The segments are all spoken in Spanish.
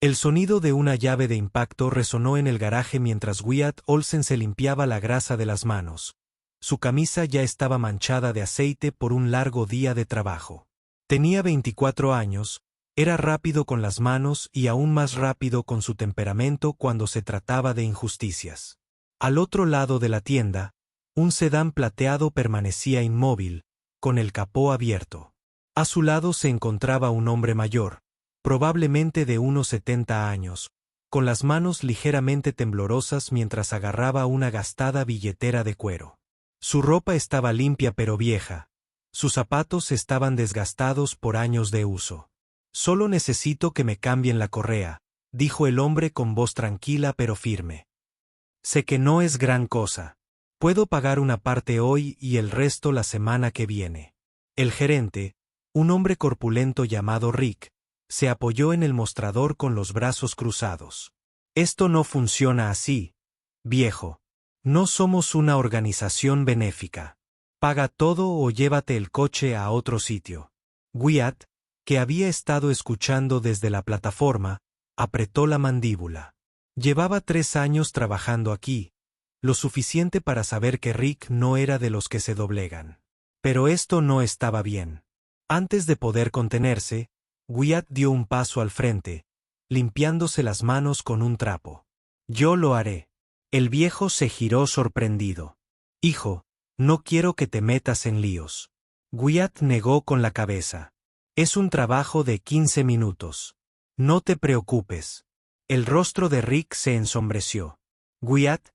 El sonido de una llave de impacto resonó en el garaje mientras Wyatt Olsen se limpiaba la grasa de las manos. Su camisa ya estaba manchada de aceite por un largo día de trabajo. Tenía 24 años, era rápido con las manos y aún más rápido con su temperamento cuando se trataba de injusticias. Al otro lado de la tienda, un sedán plateado permanecía inmóvil, con el capó abierto. A su lado se encontraba un hombre mayor, probablemente de unos 70 años, con las manos ligeramente temblorosas mientras agarraba una gastada billetera de cuero. Su ropa estaba limpia pero vieja. Sus zapatos estaban desgastados por años de uso. «Solo necesito que me cambien la correa», dijo el hombre con voz tranquila pero firme. «Sé que no es gran cosa. Puedo pagar una parte hoy y el resto la semana que viene». El gerente, un hombre corpulento llamado Rick, se apoyó en el mostrador con los brazos cruzados. «Esto no funciona así, viejo. No somos una organización benéfica. Paga todo o llévate el coche a otro sitio». Wyatt, que había estado escuchando desde la plataforma, apretó la mandíbula. Llevaba 3 años trabajando aquí, lo suficiente para saber que Rick no era de los que se doblegan. Pero esto no estaba bien. Antes de poder contenerse, Wyatt dio un paso al frente, limpiándose las manos con un trapo. «Yo lo haré». El viejo se giró sorprendido. «Hijo, no quiero que te metas en líos». Wyatt negó con la cabeza. «Es un trabajo de 15 minutos. No te preocupes». El rostro de Rick se ensombreció. «Wyatt,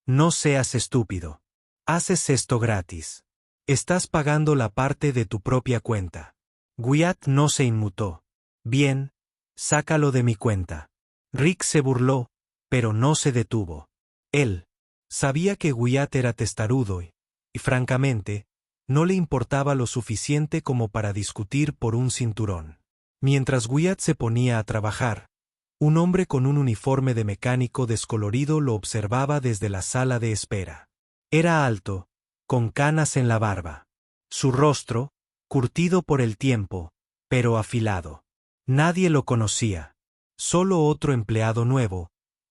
no seas estúpido. Haces esto gratis. Estás pagando la parte de tu propia cuenta». Wyatt no se inmutó. «Bien, sácalo de mi cuenta». Rick se burló, pero no se detuvo. Él sabía que Wyatt era testarudo y, francamente, no le importaba lo suficiente como para discutir por un cinturón. Mientras Wyatt se ponía a trabajar, un hombre con un uniforme de mecánico descolorido lo observaba desde la sala de espera. Era alto, con canas en la barba. Su rostro, curtido por el tiempo, pero afilado. Nadie lo conocía. Solo otro empleado nuevo,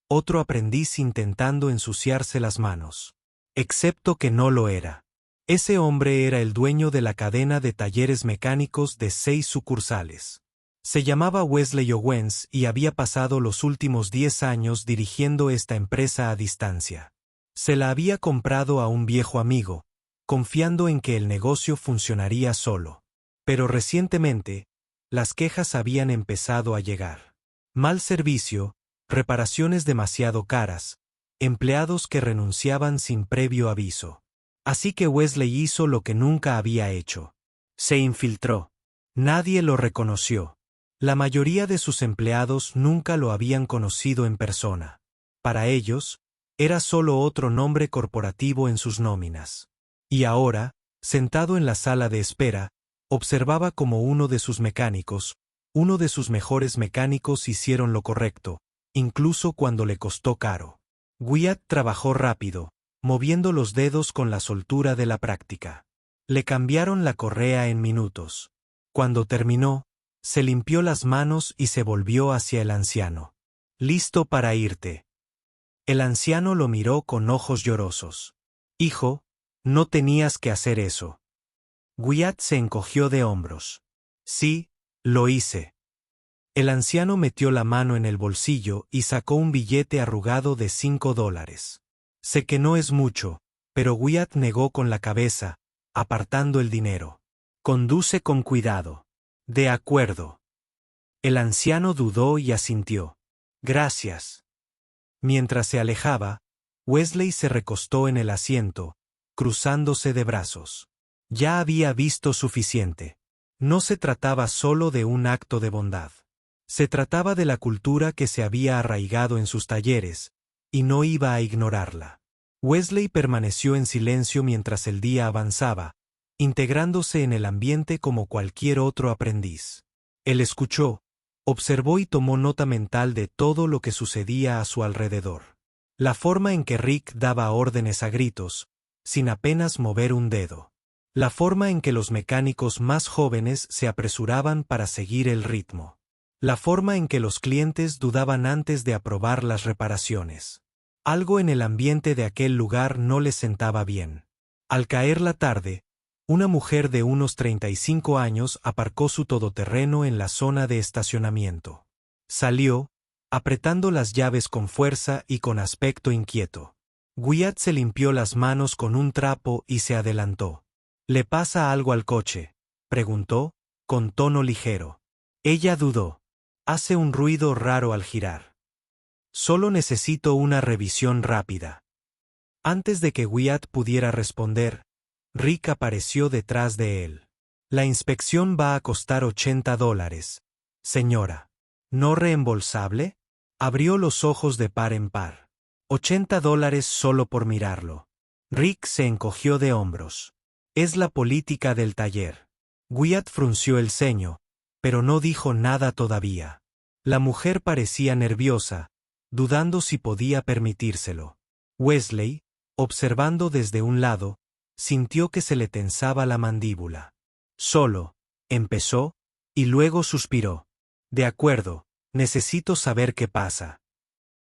otro aprendiz intentando ensuciarse las manos. Excepto que no lo era. Ese hombre era el dueño de la cadena de talleres mecánicos de 6 sucursales. Se llamaba Wesley Owens y había pasado los últimos 10 años dirigiendo esta empresa a distancia. Se la había comprado a un viejo amigo, confiando en que el negocio funcionaría solo. Pero recientemente, las quejas habían empezado a llegar. Mal servicio, reparaciones demasiado caras, empleados que renunciaban sin previo aviso. Así que Wesley hizo lo que nunca había hecho. Se infiltró. Nadie lo reconoció. La mayoría de sus empleados nunca lo habían conocido en persona. Para ellos, era solo otro nombre corporativo en sus nóminas. Y ahora, sentado en la sala de espera, observaba cómo uno de sus mecánicos, uno de sus mejores mecánicos hicieron lo correcto, incluso cuando le costó caro. Wyatt trabajó rápido, moviendo los dedos con la soltura de la práctica. Le cambiaron la correa en minutos. Cuando terminó, se limpió las manos y se volvió hacia el anciano. «¿Listo para irte?» El anciano lo miró con ojos llorosos. «Hijo, no tenías que hacer eso». Wyatt se encogió de hombros. «Sí, lo hice». El anciano metió la mano en el bolsillo y sacó un billete arrugado de $5. «Sé que no es mucho», pero Wyatt negó con la cabeza, apartando el dinero. «Conduce con cuidado». «De acuerdo». El anciano dudó y asintió. «Gracias». Mientras se alejaba, Wesley se recostó en el asiento, cruzándose de brazos. Ya había visto suficiente. No se trataba solo de un acto de bondad. Se trataba de la cultura que se había arraigado en sus talleres, y no iba a ignorarla. Wesley permaneció en silencio mientras el día avanzaba, integrándose en el ambiente como cualquier otro aprendiz. Él escuchó, observó y tomó nota mental de todo lo que sucedía a su alrededor. La forma en que Rick daba órdenes a gritos, sin apenas mover un dedo. La forma en que los mecánicos más jóvenes se apresuraban para seguir el ritmo. La forma en que los clientes dudaban antes de aprobar las reparaciones. Algo en el ambiente de aquel lugar no les sentaba bien. Al caer la tarde, una mujer de unos 35 años aparcó su todoterreno en la zona de estacionamiento. Salió, apretando las llaves con fuerza y con aspecto inquieto. Wyatt se limpió las manos con un trapo y se adelantó. ¿Le pasa algo al coche?, preguntó, con tono ligero. Ella dudó. Hace un ruido raro al girar. Solo necesito una revisión rápida. Antes de que Wyatt pudiera responder, Rick apareció detrás de él. La inspección va a costar $80, señora. ¿No reembolsable? Abrió los ojos de par en par. $80 solo por mirarlo. Rick se encogió de hombros. Es la política del taller. Wyatt frunció el ceño, pero no dijo nada todavía. La mujer parecía nerviosa, dudando si podía permitírselo. Wesley, observando desde un lado, sintió que se le tensaba la mandíbula. Solo, empezó, y luego suspiró. De acuerdo, necesito saber qué pasa.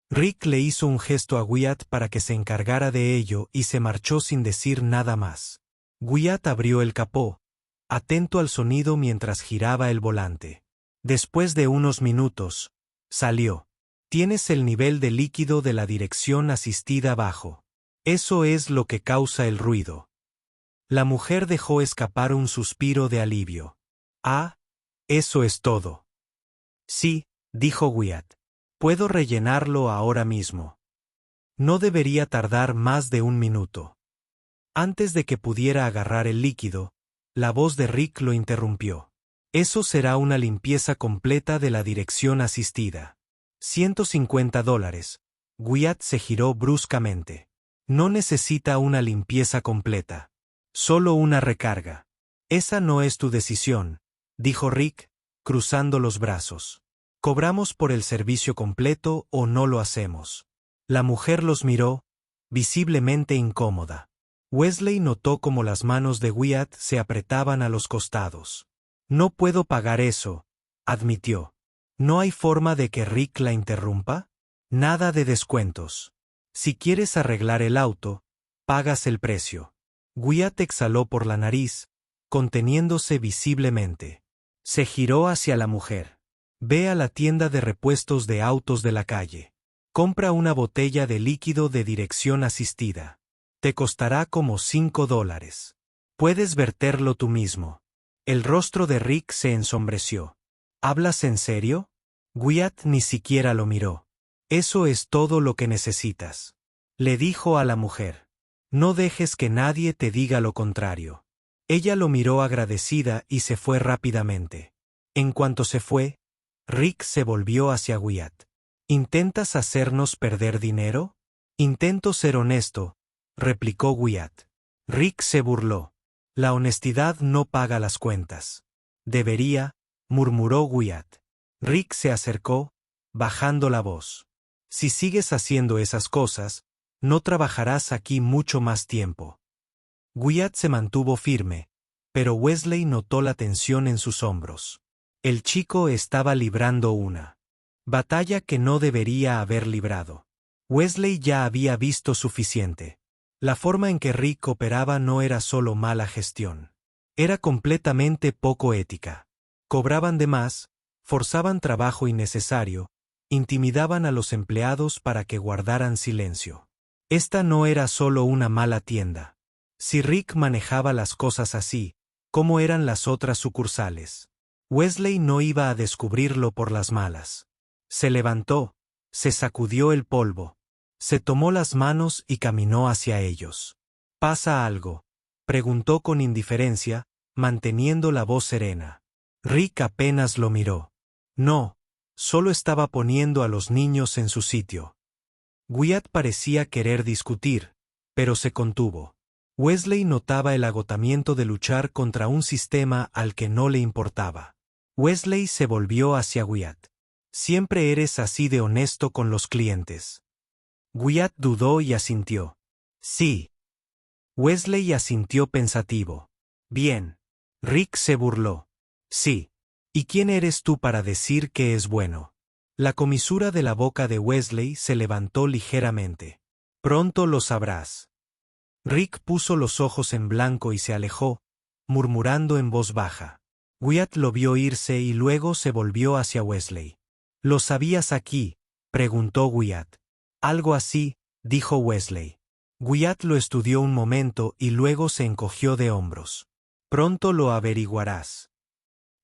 Rick le hizo un gesto a Wyatt para que se encargara de ello y se marchó sin decir nada más. Wyatt abrió el capó, atento al sonido mientras giraba el volante. Después de unos minutos, salió. Tienes el nivel de líquido de la dirección asistida bajo. Eso es lo que causa el ruido. La mujer dejó escapar un suspiro de alivio. Ah, eso es todo. Sí, dijo Wyatt. Puedo rellenarlo ahora mismo. No debería tardar más de un minuto. Antes de que pudiera agarrar el líquido, la voz de Rick lo interrumpió. Eso será una limpieza completa de la dirección asistida. $150. Wyatt se giró bruscamente. No necesita una limpieza completa. Solo una recarga. Esa no es tu decisión, dijo Rick, cruzando los brazos. ¿Cobramos por el servicio completo o no lo hacemos? La mujer los miró, visiblemente incómoda. Wesley notó cómo las manos de Wyatt se apretaban a los costados. No puedo pagar eso, admitió. ¿No hay forma de que Rick la interrumpa? Nada de descuentos. Si quieres arreglar el auto, pagas el precio. Wyatt exhaló por la nariz, conteniéndose visiblemente. Se giró hacia la mujer. Ve a la tienda de repuestos de autos de la calle. Compra una botella de líquido de dirección asistida. Te costará como $5. Puedes verterlo tú mismo. El rostro de Rick se ensombreció. ¿Hablas en serio? Wyatt ni siquiera lo miró. Eso es todo lo que necesitas. Le dijo a la mujer. No dejes que nadie te diga lo contrario. Ella lo miró agradecida y se fue rápidamente. En cuanto se fue, Rick se volvió hacia Wyatt. ¿Intentas hacernos perder dinero? Intento ser honesto, replicó Wyatt. Rick se burló. La honestidad no paga las cuentas. Debería, murmuró Wyatt. Rick se acercó, bajando la voz. Si sigues haciendo esas cosas, no trabajarás aquí mucho más tiempo. Wyatt se mantuvo firme, pero Wesley notó la tensión en sus hombros. El chico estaba librando una batalla que no debería haber librado. Wesley ya había visto suficiente. La forma en que Rick operaba no era solo mala gestión. Era completamente poco ética. Cobraban de más, forzaban trabajo innecesario, intimidaban a los empleados para que guardaran silencio. Esta no era solo una mala tienda. Si Rick manejaba las cosas así, ¿cómo eran las otras sucursales? Wesley no iba a descubrirlo por las malas. Se levantó, se sacudió el polvo, se tomó las manos y caminó hacia ellos. ¿Pasa algo?, preguntó con indiferencia, manteniendo la voz serena. Rick apenas lo miró. No, solo estaba poniendo a los niños en su sitio. Wyatt parecía querer discutir, pero se contuvo. Wesley notaba el agotamiento de luchar contra un sistema al que no le importaba. Wesley se volvió hacia Wyatt. Siempre eres así de honesto con los clientes. Wyatt dudó y asintió. Sí. Wesley asintió pensativo. Bien. Rick se burló. Sí. ¿Y quién eres tú para decir que es bueno? La comisura de la boca de Wesley se levantó ligeramente. Pronto lo sabrás. Rick puso los ojos en blanco y se alejó, murmurando en voz baja. Wyatt lo vio irse y luego se volvió hacia Wesley. ¿Lo sabías aquí?, preguntó Wyatt. Algo así, dijo Wesley. Wyatt lo estudió un momento y luego se encogió de hombros. Pronto lo averiguarás.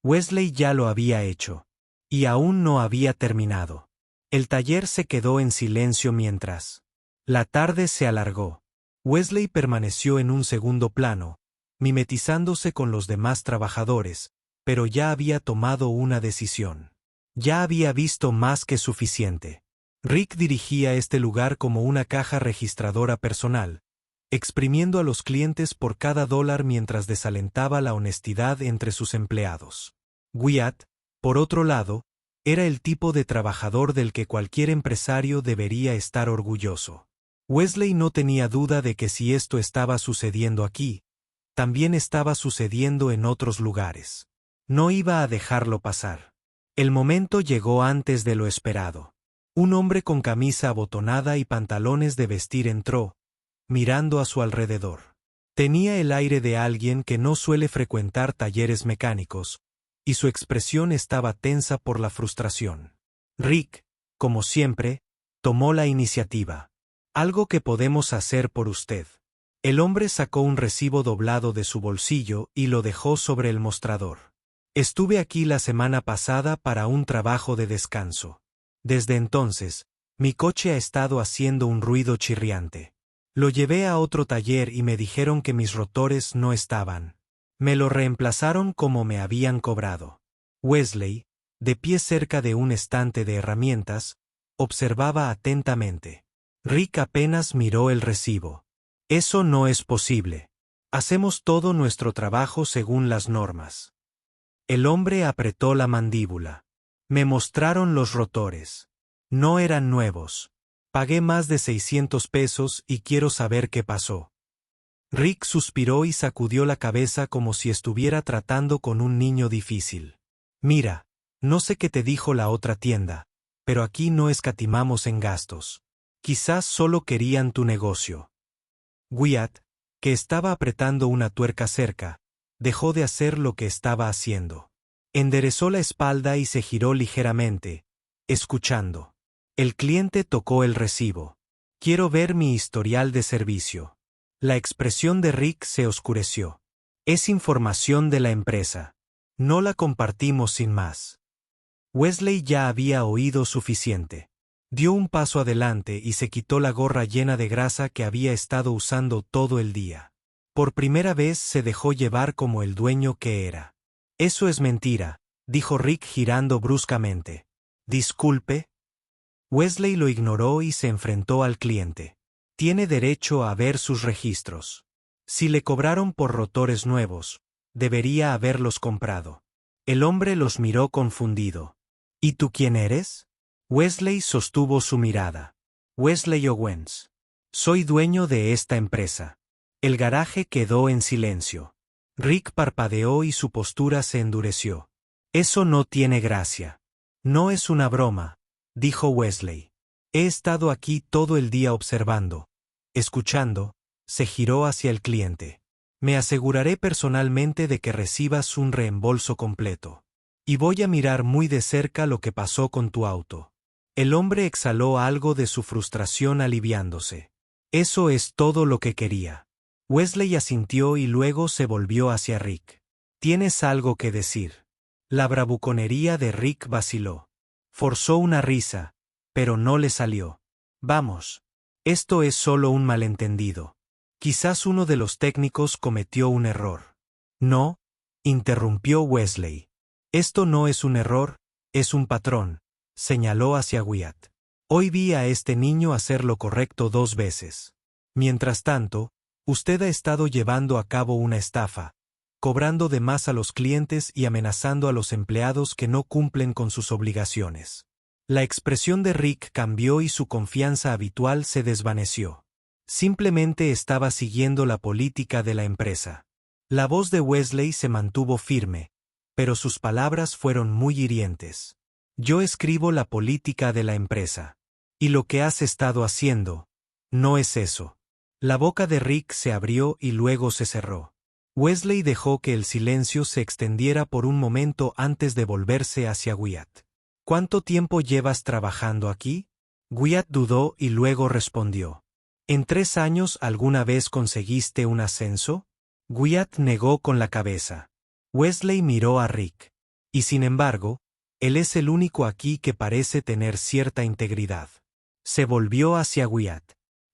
Wesley ya lo había hecho. Y aún no había terminado. El taller se quedó en silencio mientras la tarde se alargó. Wesley permaneció en un segundo plano, mimetizándose con los demás trabajadores, pero ya había tomado una decisión. Ya había visto más que suficiente. Rick dirigía este lugar como una caja registradora personal, exprimiendo a los clientes por cada dólar mientras desalentaba la honestidad entre sus empleados. Wyatt, por otro lado, era el tipo de trabajador del que cualquier empresario debería estar orgulloso. Wesley no tenía duda de que si esto estaba sucediendo aquí, también estaba sucediendo en otros lugares. No iba a dejarlo pasar. El momento llegó antes de lo esperado. Un hombre con camisa abotonada y pantalones de vestir entró, mirando a su alrededor. Tenía el aire de alguien que no suele frecuentar talleres mecánicos, y su expresión estaba tensa por la frustración. Rick, como siempre, tomó la iniciativa. Algo que podemos hacer por usted. El hombre sacó un recibo doblado de su bolsillo y lo dejó sobre el mostrador. Estuve aquí la semana pasada para un trabajo de descanso. Desde entonces, mi coche ha estado haciendo un ruido chirriante. Lo llevé a otro taller y me dijeron que mis rotores no estaban. Me lo reemplazaron como me habían cobrado. Wesley, de pie cerca de un estante de herramientas, observaba atentamente. Rick apenas miró el recibo. Eso no es posible. Hacemos todo nuestro trabajo según las normas. El hombre apretó la mandíbula. Me mostraron los rotores. No eran nuevos. Pagué más de 600 pesos y quiero saber qué pasó. Rick suspiró y sacudió la cabeza como si estuviera tratando con un niño difícil. Mira, no sé qué te dijo la otra tienda, pero aquí no escatimamos en gastos. Quizás solo querían tu negocio. Wyatt, que estaba apretando una tuerca cerca, dejó de hacer lo que estaba haciendo. Enderezó la espalda y se giró ligeramente, escuchando. El cliente tocó el recibo. Quiero ver mi historial de servicio. La expresión de Rick se oscureció. Es información de la empresa. No la compartimos sin más. Wesley ya había oído suficiente. Dio un paso adelante y se quitó la gorra llena de grasa que había estado usando todo el día. Por primera vez se dejó llevar como el dueño que era. Eso es mentira, dijo Rick girando bruscamente. Disculpe. Wesley lo ignoró y se enfrentó al cliente. Tiene derecho a ver sus registros. Si le cobraron por rotores nuevos, debería haberlos comprado. El hombre los miró confundido. ¿Y tú quién eres? Wesley sostuvo su mirada. Wesley Owens. Soy dueño de esta empresa. El garaje quedó en silencio. Rick parpadeó y su postura se endureció. Eso no tiene gracia. No es una broma, dijo Wesley. He estado aquí todo el día observando. Escuchando, se giró hacia el cliente. Me aseguraré personalmente de que recibas un reembolso completo. Y voy a mirar muy de cerca lo que pasó con tu auto. El hombre exhaló algo de su frustración aliviándose. Eso es todo lo que quería. Wesley asintió y luego se volvió hacia Rick. ¿Tienes algo que decir? La bravuconería de Rick vaciló. Forzó una risa, pero no le salió. Vamos. Esto es solo un malentendido. Quizás uno de los técnicos cometió un error. No, interrumpió Wesley. Esto no es un error, es un patrón, señaló hacia Wyatt. Hoy vi a este niño hacer lo correcto 2 veces. Mientras tanto, usted ha estado llevando a cabo una estafa, cobrando de más a los clientes y amenazando a los empleados que no cumplen con sus obligaciones. La expresión de Rick cambió y su confianza habitual se desvaneció. Simplemente estaba siguiendo la política de la empresa. La voz de Wesley se mantuvo firme, pero sus palabras fueron muy hirientes. Yo escribo la política de la empresa. Y lo que has estado haciendo, no es eso. La boca de Rick se abrió y luego se cerró. Wesley dejó que el silencio se extendiera por un momento antes de volverse hacia Wyatt. ¿Cuánto tiempo llevas trabajando aquí? Wyatt dudó y luego respondió. ¿En 3 años alguna vez conseguiste un ascenso? Wyatt negó con la cabeza. Wesley miró a Rick. Y sin embargo, él es el único aquí que parece tener cierta integridad. Se volvió hacia Wyatt.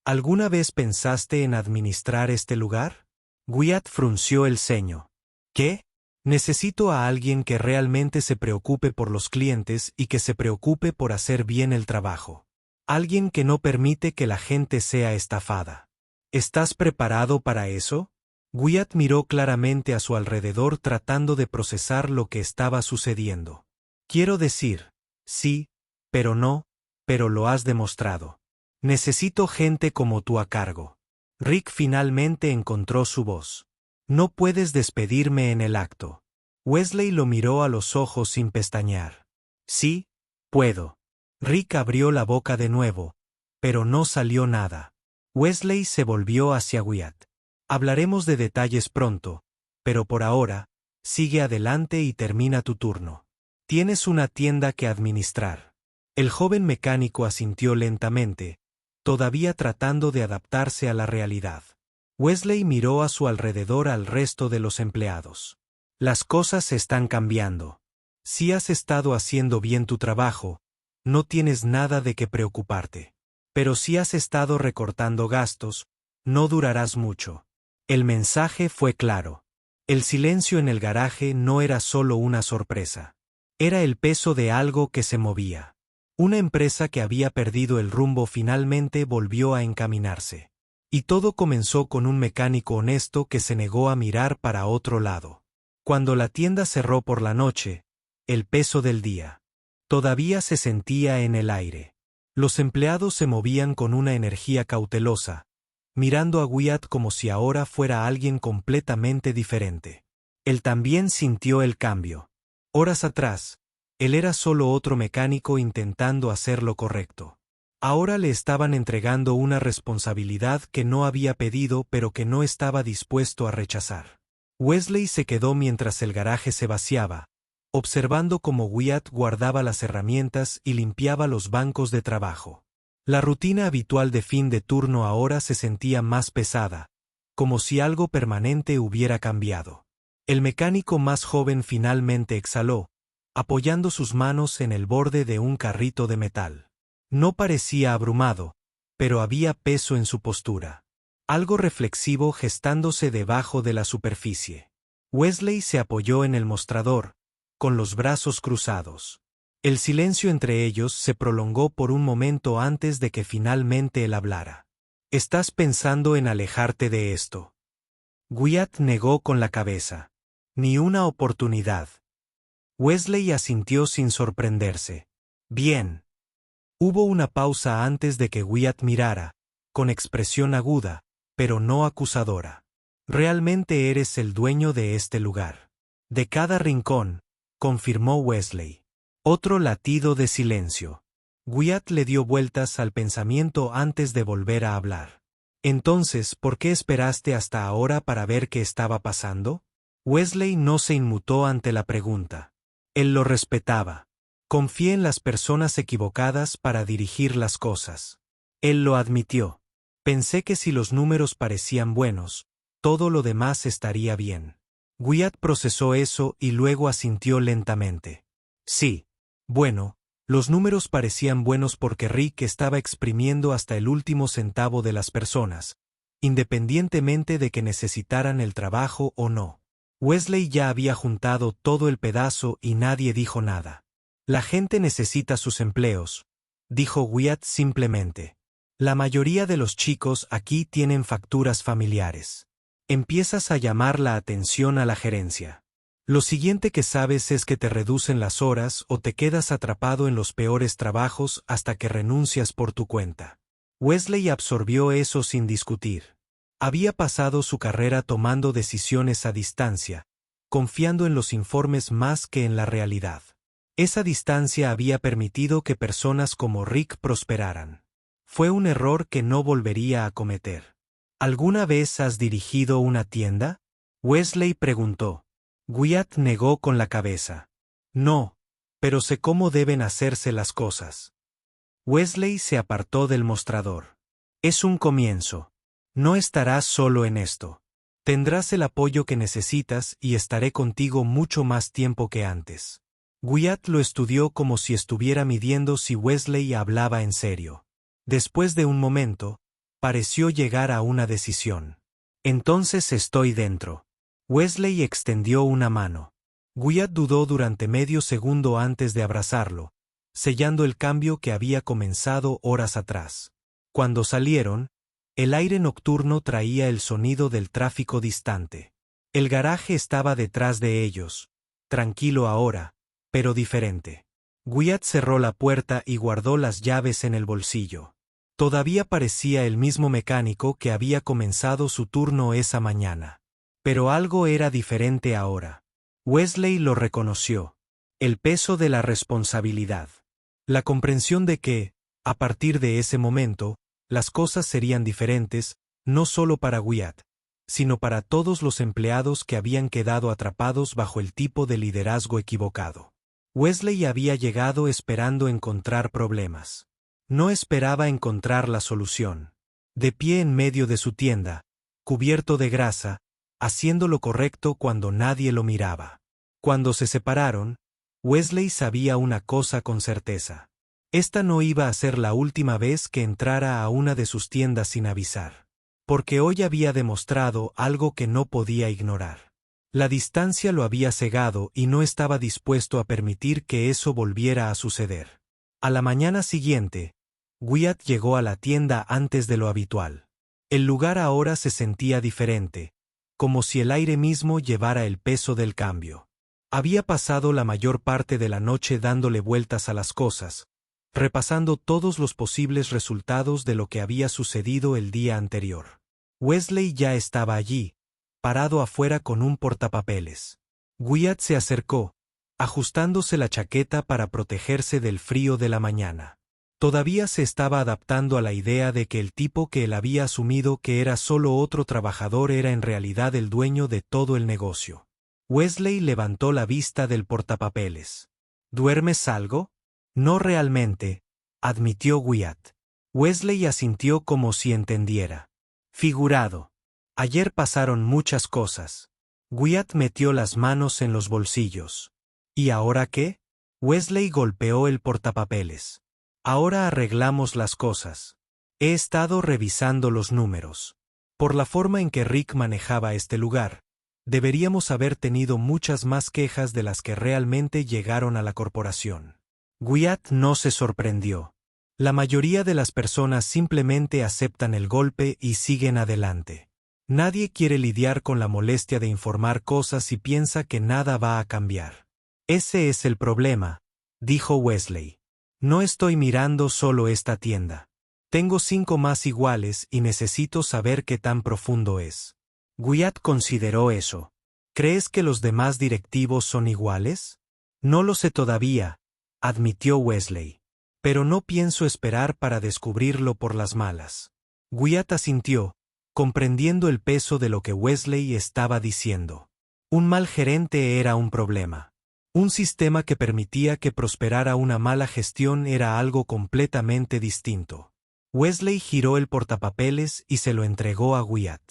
¿Alguna vez pensaste en administrar este lugar? Wyatt frunció el ceño. ¿Qué? Necesito a alguien que realmente se preocupe por los clientes y que se preocupe por hacer bien el trabajo. Alguien que no permite que la gente sea estafada. ¿Estás preparado para eso? Wyatt miró claramente a su alrededor tratando de procesar lo que estaba sucediendo. Quiero decir, sí, pero no, pero lo has demostrado. Necesito gente como tú a cargo. Rick finalmente encontró su voz. No puedes despedirme en el acto. Wesley lo miró a los ojos sin pestañear. Sí, puedo. Rick abrió la boca de nuevo, pero no salió nada. Wesley se volvió hacia Wyatt. Hablaremos de detalles pronto, pero por ahora, sigue adelante y termina tu turno. Tienes una tienda que administrar. El joven mecánico asintió lentamente, todavía tratando de adaptarse a la realidad. Wesley miró a su alrededor al resto de los empleados. Las cosas están cambiando. Si has estado haciendo bien tu trabajo, no tienes nada de qué preocuparte. Pero si has estado recortando gastos, no durarás mucho. El mensaje fue claro. El silencio en el garaje no era solo una sorpresa. Era el peso de algo que se movía. Una empresa que había perdido el rumbo finalmente volvió a encaminarse. Y todo comenzó con un mecánico honesto que se negó a mirar para otro lado. Cuando la tienda cerró por la noche, el peso del día todavía se sentía en el aire. Los empleados se movían con una energía cautelosa, mirando a Wyatt como si ahora fuera alguien completamente diferente. Él también sintió el cambio. Horas atrás, él era solo otro mecánico intentando hacer lo correcto. Ahora le estaban entregando una responsabilidad que no había pedido pero que no estaba dispuesto a rechazar. Wesley se quedó mientras el garaje se vaciaba, observando cómo Wyatt guardaba las herramientas y limpiaba los bancos de trabajo. La rutina habitual de fin de turno ahora se sentía más pesada, como si algo permanente hubiera cambiado. El mecánico más joven finalmente exhaló, apoyando sus manos en el borde de un carrito de metal. No parecía abrumado, pero había peso en su postura. Algo reflexivo gestándose debajo de la superficie. Wesley se apoyó en el mostrador, con los brazos cruzados. El silencio entre ellos se prolongó por un momento antes de que finalmente él hablara. ¿Estás pensando en alejarte de esto? Wyatt negó con la cabeza. Ni una oportunidad. Wesley asintió sin sorprenderse. Bien. Hubo una pausa antes de que Wyatt mirara, con expresión aguda, pero no acusadora. Realmente eres el dueño de este lugar. De cada rincón, confirmó Wesley. Otro latido de silencio. Wyatt le dio vueltas al pensamiento antes de volver a hablar. Entonces, ¿por qué esperaste hasta ahora para ver qué estaba pasando? Wesley no se inmutó ante la pregunta. Él lo respetaba. Confié en las personas equivocadas para dirigir las cosas. Él lo admitió. Pensé que si los números parecían buenos, todo lo demás estaría bien. Wyatt procesó eso y luego asintió lentamente. Sí. Bueno, los números parecían buenos porque Rick estaba exprimiendo hasta el último centavo de las personas, independientemente de que necesitaran el trabajo o no. Wesley ya había juntado todo el pedazo y nadie dijo nada. La gente necesita sus empleos, dijo Wyatt simplemente. La mayoría de los chicos aquí tienen facturas familiares. Empiezas a llamar la atención a la gerencia. Lo siguiente que sabes es que te reducen las horas o te quedas atrapado en los peores trabajos hasta que renuncias por tu cuenta. Wesley absorbió eso sin discutir. Había pasado su carrera tomando decisiones a distancia, confiando en los informes más que en la realidad. Esa distancia había permitido que personas como Rick prosperaran. Fue un error que no volvería a cometer. ¿Alguna vez has dirigido una tienda? Wesley preguntó. Wyatt negó con la cabeza. No, pero sé cómo deben hacerse las cosas. Wesley se apartó del mostrador. Es un comienzo. No estarás solo en esto. Tendrás el apoyo que necesitas y estaré contigo mucho más tiempo que antes. Wyatt lo estudió como si estuviera midiendo si Wesley hablaba en serio. Después de un momento, pareció llegar a una decisión. Entonces estoy dentro. Wesley extendió una mano. Wyatt dudó durante medio segundo antes de abrazarlo, sellando el cambio que había comenzado horas atrás. Cuando salieron, el aire nocturno traía el sonido del tráfico distante. El garaje estaba detrás de ellos, tranquilo ahora, pero diferente. Wyatt cerró la puerta y guardó las llaves en el bolsillo. Todavía parecía el mismo mecánico que había comenzado su turno esa mañana. Pero algo era diferente ahora. Wesley lo reconoció. El peso de la responsabilidad. La comprensión de que, a partir de ese momento, las cosas serían diferentes, no solo para Wyatt, sino para todos los empleados que habían quedado atrapados bajo el tipo de liderazgo equivocado. Wesley había llegado esperando encontrar problemas. No esperaba encontrar la solución. De pie en medio de su tienda, cubierto de grasa, haciendo lo correcto cuando nadie lo miraba. Cuando se separaron, Wesley sabía una cosa con certeza. Esta no iba a ser la última vez que entrara a una de sus tiendas sin avisar. Porque hoy había demostrado algo que no podía ignorar. La distancia lo había cegado y no estaba dispuesto a permitir que eso volviera a suceder. A la mañana siguiente, Wyatt llegó a la tienda antes de lo habitual. El lugar ahora se sentía diferente, como si el aire mismo llevara el peso del cambio. Había pasado la mayor parte de la noche dándole vueltas a las cosas, repasando todos los posibles resultados de lo que había sucedido el día anterior. Wesley ya estaba allí, parado afuera con un portapapeles. Wyatt se acercó, ajustándose la chaqueta para protegerse del frío de la mañana. Todavía se estaba adaptando a la idea de que el tipo que él había asumido que era solo otro trabajador era en realidad el dueño de todo el negocio. Wesley levantó la vista del portapapeles. ¿Duermes algo? No realmente, admitió Wyatt. Wesley asintió como si entendiera. Figurado. Ayer pasaron muchas cosas. Wyatt metió las manos en los bolsillos. ¿Y ahora qué? Wesley golpeó el portapapeles. Ahora arreglamos las cosas. He estado revisando los números. Por la forma en que Rick manejaba este lugar, deberíamos haber tenido muchas más quejas de las que realmente llegaron a la corporación. Wyatt no se sorprendió. La mayoría de las personas simplemente aceptan el golpe y siguen adelante. Nadie quiere lidiar con la molestia de informar cosas y piensa que nada va a cambiar. Ese es el problema, dijo Wesley. No estoy mirando solo esta tienda. Tengo 5 más iguales y necesito saber qué tan profundo es. Wyatt consideró eso. ¿Crees que los demás directivos son iguales? No lo sé todavía, admitió Wesley. Pero no pienso esperar para descubrirlo por las malas. Wyatt asintió, comprendiendo el peso de lo que Wesley estaba diciendo. Un mal gerente era un problema. Un sistema que permitía que prosperara una mala gestión era algo completamente distinto. Wesley giró el portapapeles y se lo entregó a Wyatt.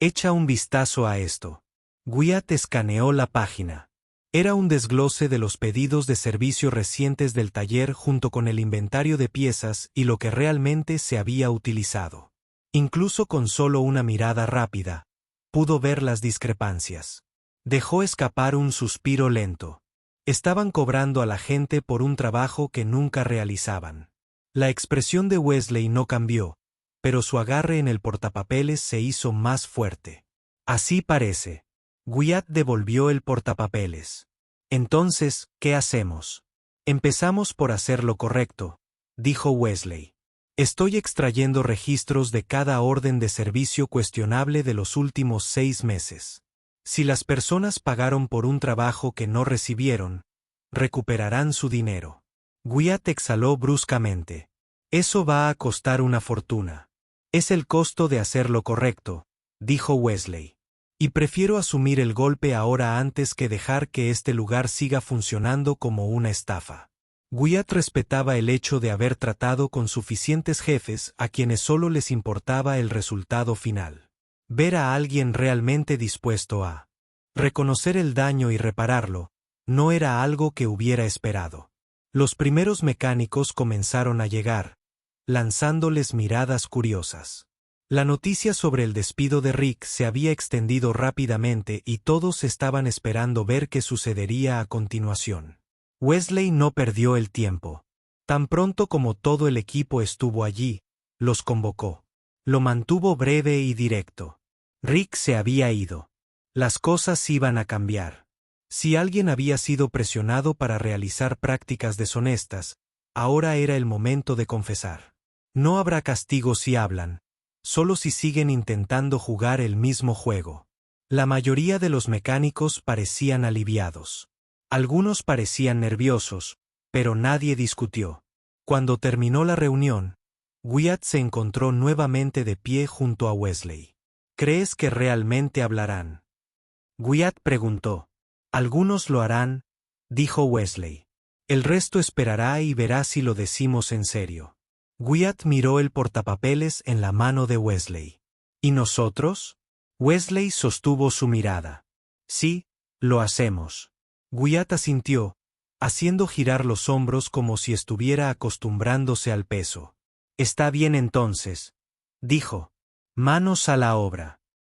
Echa un vistazo a esto. Wyatt escaneó la página. Era un desglose de los pedidos de servicio recientes del taller junto con el inventario de piezas y lo que realmente se había utilizado. Incluso con solo una mirada rápida, pudo ver las discrepancias. Dejó escapar un suspiro lento. Estaban cobrando a la gente por un trabajo que nunca realizaban. La expresión de Wesley no cambió, pero su agarre en el portapapeles se hizo más fuerte. Así parece. Wyatt devolvió el portapapeles. Entonces, ¿qué hacemos? Empezamos por hacer lo correcto, dijo Wesley. Estoy extrayendo registros de cada orden de servicio cuestionable de los últimos 6 meses. Si las personas pagaron por un trabajo que no recibieron, recuperarán su dinero. Wyatt exhaló bruscamente. Eso va a costar una fortuna. Es el costo de hacer lo correcto, dijo Wesley. Y prefiero asumir el golpe ahora antes que dejar que este lugar siga funcionando como una estafa. Wyatt respetaba el hecho de haber tratado con suficientes jefes a quienes solo les importaba el resultado final. Ver a alguien realmente dispuesto a reconocer el daño y repararlo, no era algo que hubiera esperado. Los primeros mecánicos comenzaron a llegar, lanzándoles miradas curiosas. La noticia sobre el despido de Rick se había extendido rápidamente y todos estaban esperando ver qué sucedería a continuación. Wesley no perdió el tiempo. Tan pronto como todo el equipo estuvo allí, los convocó. Lo mantuvo breve y directo. Rick se había ido. Las cosas iban a cambiar. Si alguien había sido presionado para realizar prácticas deshonestas, ahora era el momento de confesar. No habrá castigo si hablan, solo si siguen intentando jugar el mismo juego. La mayoría de los mecánicos parecían aliviados. Algunos parecían nerviosos, pero nadie discutió. Cuando terminó la reunión, Wyatt se encontró nuevamente de pie junto a Wesley. ¿Crees que realmente hablarán?, Wyatt preguntó. Algunos lo harán, dijo Wesley. El resto esperará y verá si lo decimos en serio. Wyatt miró el portapapeles en la mano de Wesley. ¿Y nosotros? Wesley sostuvo su mirada. Sí, lo hacemos. Wyatt asintió, haciendo girar los hombros como si estuviera acostumbrándose al peso. Está bien entonces, dijo. Manos a la obra.